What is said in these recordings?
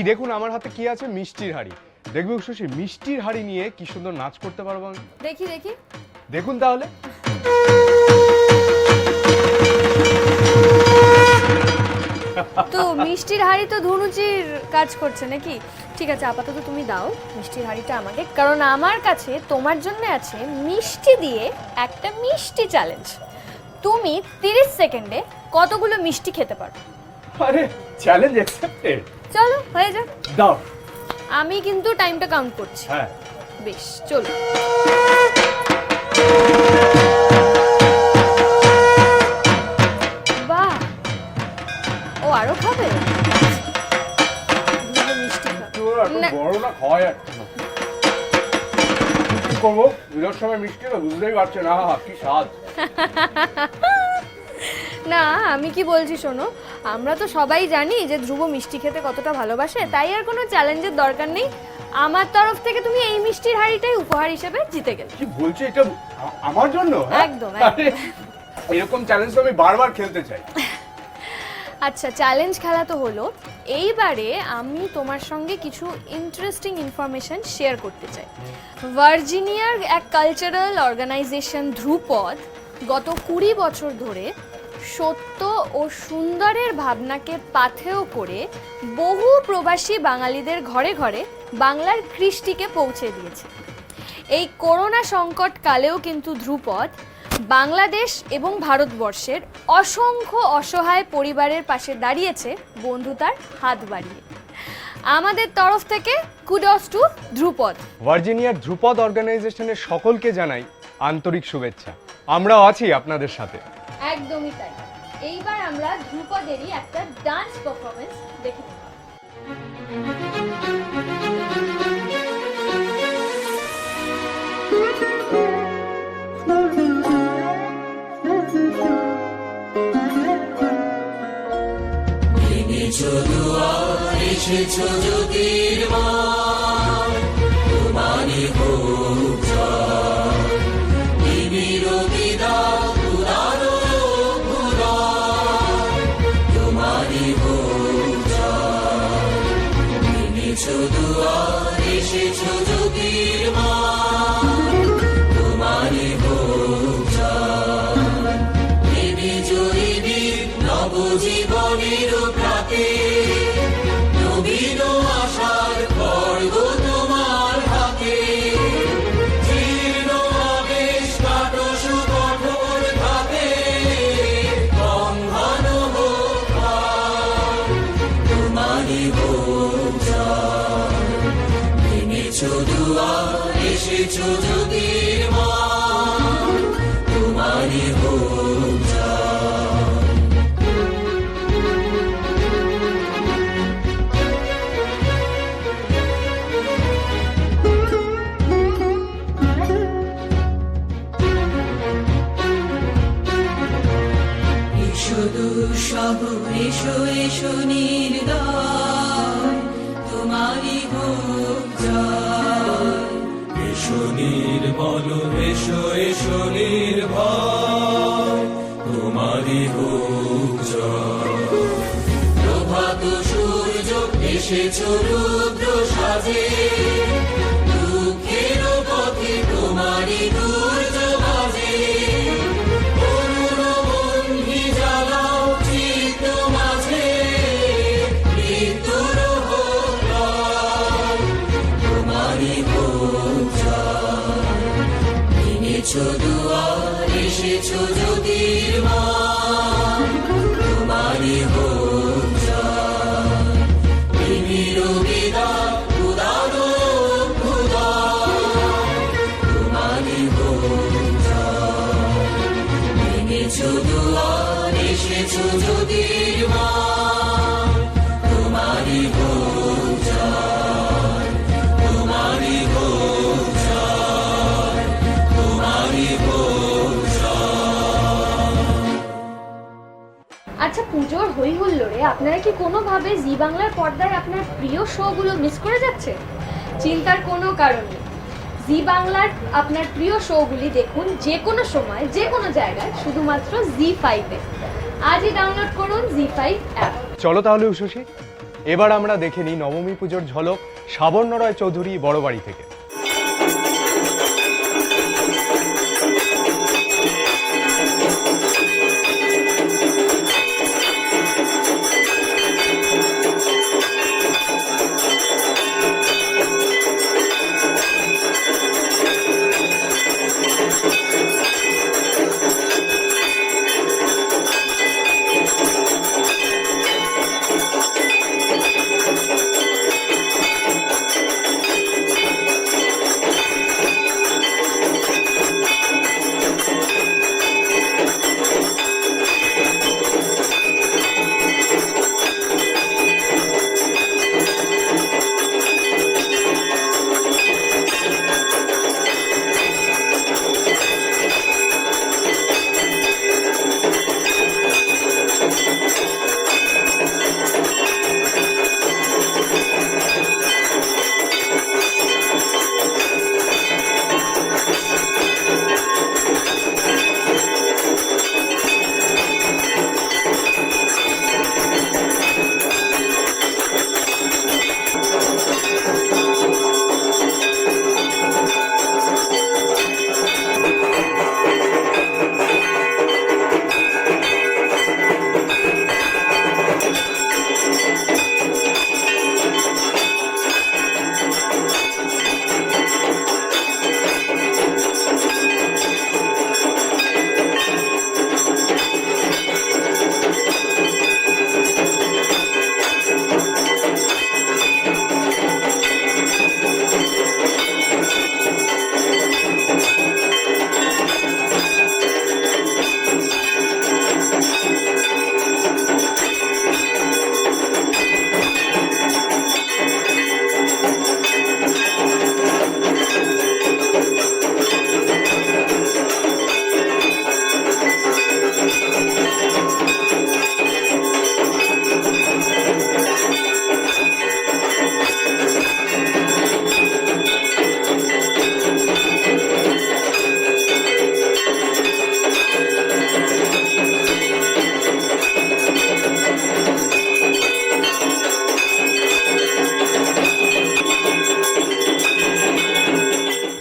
দেখুন আমার হাতে কি আছে, মিষ্টির হাঁড়ি। দেখবে উষসী, মিষ্টির হাঁড়ি নিয়ে কি সুন্দর নাচ করতে পারবো আমি। দেখি দেখি। দেখুন তাহলে। তো মিষ্টির হাঁড়ি তো ধনুচির কাজ করছে নাকি? ঠিক আছে, আপাতত তুমি দাও মিষ্টির হাঁড়িটা আমাকে, কারণ আমার কাছে তোমার জন্য আছে মিষ্টি দিয়ে একটা মিষ্টি চ্যালেঞ্জ। তুমি 30 সেকেন্ডে কতগুলো মিষ্টি খেতে পারো? আরে চ্যালেঞ্জ অ্যাকসেপ্টেড। চলো হয়ে যাক। দাও। আমি কিন্তু টাইমটা কাউন্ট করছি। হ্যাঁ বেশ, চলো। বাহ, ও আরো খাবে? দুটো মিষ্টি খাবে না। বড় না খাওয়া যাচ্ছে না। কি করবো, বিরাট সময় মিষ্টি তো বুঝতেই পারছে না কি স্বাদ। না, আমি কি বলছি শোনো, আমরা তো সবাই জানি যে ধ্রুব মিষ্টি খেতে কতটা ভালোবাসে, তাই আর কোনো চ্যালেঞ্জের দরকার নেই। আমার তরফ থেকে তুমি এই মিষ্টির হাঁড়িটাই উপহার হিসেবে জিতে গেলে। কি বলছো, এটা আমার জন্য? একদম, আরে, এরকম চ্যালেঞ্জ তো আমি বারবার খেলতে চাই। আচ্ছা, চ্যালেঞ্জ খেলা তো হলো, এইবারে আমি তোমার সঙ্গে কিছু ইন্টারেস্টিং ইনফরমেশন শেয়ার করতে চাই। ভার্জিনিয়ার এক কালচারাল অর্গানাইজেশন ধ্রুপদ গত 20 বছর ধরে সত্য ও সুন্দরের ভাবনাকে পাথেয় করে বহু প্রবাসী বাঙালিদের ঘরে ঘরে বাংলার কৃষ্টিকে পৌঁছে দিয়েছে। এই করোনা সংকট কালেও কিন্তু ধ্রুপদ বাংলাদেশ এবং ভারতবর্ষের অসংখ্য অসহায় পরিবারের পাশে দাঁড়িয়েছে বন্ধুতার হাত বাড়িয়ে। আমাদের তরফ থেকে কুডস টু ধ্রুপদ। ভার্জিনিয়ার ধ্রুপদ অর্গানাইজেশনের সকলকে জানাই আন্তরিক শুভেচ্ছা। আমরাও আছি আপনাদের সাথে। একদমই তাই। এইবার আমরা ধ্রুপদেরই একটা ডান্স পারফরমেন্স দেখে নেব। এসেছো জ্যোতির্ময়, তোমারই হোক জয়। নিবিড় বিদাত উদার অভ্যুদয়, তোমারই হোক জয়। এনেছো দুয়ার, এসেছো জ্যোতির্ময়, তোমারই হোক জয়। দেবী জয়ীবীর নবজীবনের প্রাতে, নবীন আশার খড়গ তোমার হাতে। জীর্ণ আবেশ কাটো সুকঠোর ধাপে, বন্ধন হোক পার, তোমারই হোক জয়। এনেছো দুয়ার, এসেছো জ্যোতির্ময়, তোমারই হোক জয়। দুঃসহ এসো এসো নির্দয়, তোমারই হোক জয়। এসো নির্মল, এসো এসো নির্ভয়, তোমারই হোক জয়। প্রভাত সূর্য এসেছো রুদ্র সাজে, দুঃখের পথে তোমারই দুর্য বাজে। এনেছো দুয়ার, এসেছো জ্যোতির্ময়, তোমারই হোক জয়। নিবিড় বিদাত উদার অভ্যুদয়, তোমারই হোক জয়। এনেছো দুয়ার, এসেছো জ্যোতির্ময়, তোমারই হোক জয়। তোমারই হোক জয়, তোমারই হোক জয়। আচ্ছা, পুজোর হই হুল্লোড়ে আপনারা কি কোনোভাবে জি বাংলার পর্দায় আপনার প্রিয় শোগুলো মিস করে যাচ্ছে? চিন্তার কোনো কারণ নেই। জি বাংলার আপনার প্রিয় শোগুলি দেখুন যে কোনো সময় যে কোনো জায়গায় শুধুমাত্র জি5-এ। আজই ডাউনলোড করুন জি5 অ্যাপ। চলো তাহলে উষসী, এবার আমরা দেখে নিই নবমী পুজোর ঝলক সাবর্ণ রায় চৌধুরী বড়বাড়ি থেকে।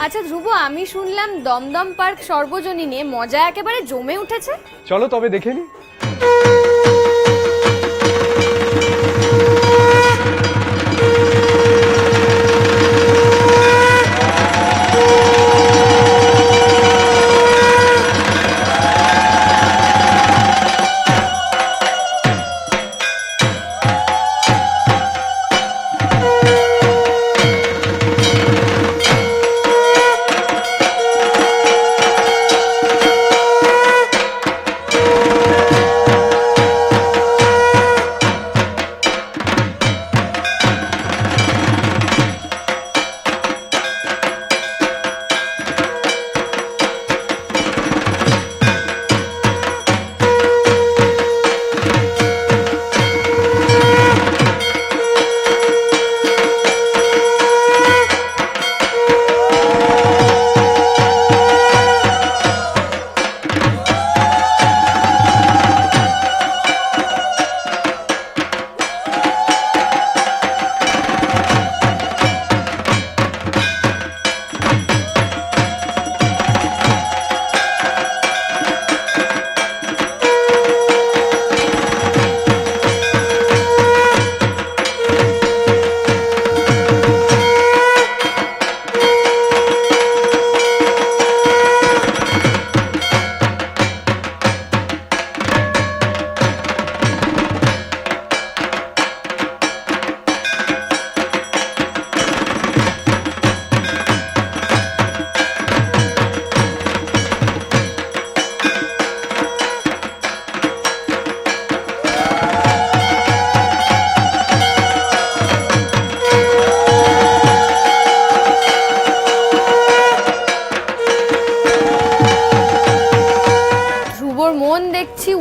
আচ্ছা ধ্রুব, আমি শুনলাম দমদম পার্ক সর্বজনীনে মজা একেবারে জমে উঠেছে। চলো তবে দেখে নিই।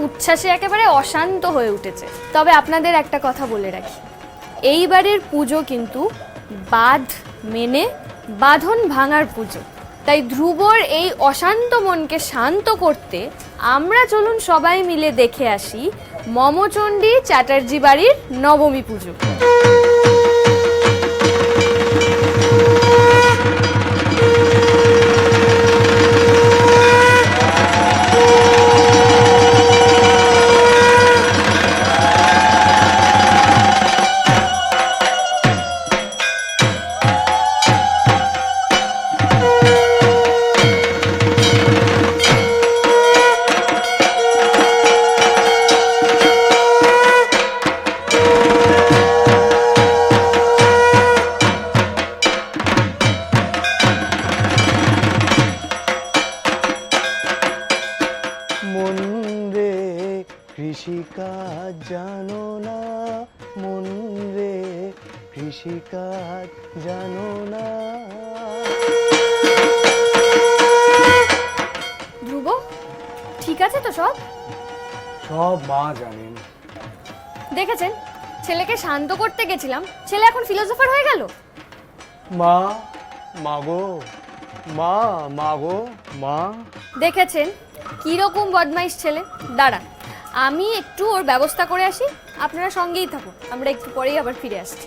উচ্ছ্বাসে একেবারে অশান্ত হয়ে উঠেছে। তবে আপনাদের একটা কথা বলে রাখি, এইবারের পুজো কিন্তু বাঁধ মেনে বাঁধন ভাঙার পুজো। তাই ধ্রুবর এই অশান্ত মনকে শান্ত করতে আমরা চলুন সবাই মিলে দেখে আসি মমচণ্ডী চ্যাটার্জি বাড়ির নবমী পুজো। কৃষিকাজ জানো না মন রে, কৃষিকাজ জানো না। ধ্রুব, ঠিক আছে তো সব? সব মা জানেন। দেখেছেন, ছেলেকে শান্ত করতে গেছিলাম, ছেলে এখন ফিলোসোফার হয়ে গেল। মা, মাগো, মা, মাগো, মা। দেখেছেন কিরকম বদমাইশ ছেলে। দাঁড়ান, আমি একটু ওর ব্যবস্থা করে আসি, আপনারা সঙ্গেই থাকুন, আমরা একটু পরেই আবার ফিরে আসছি।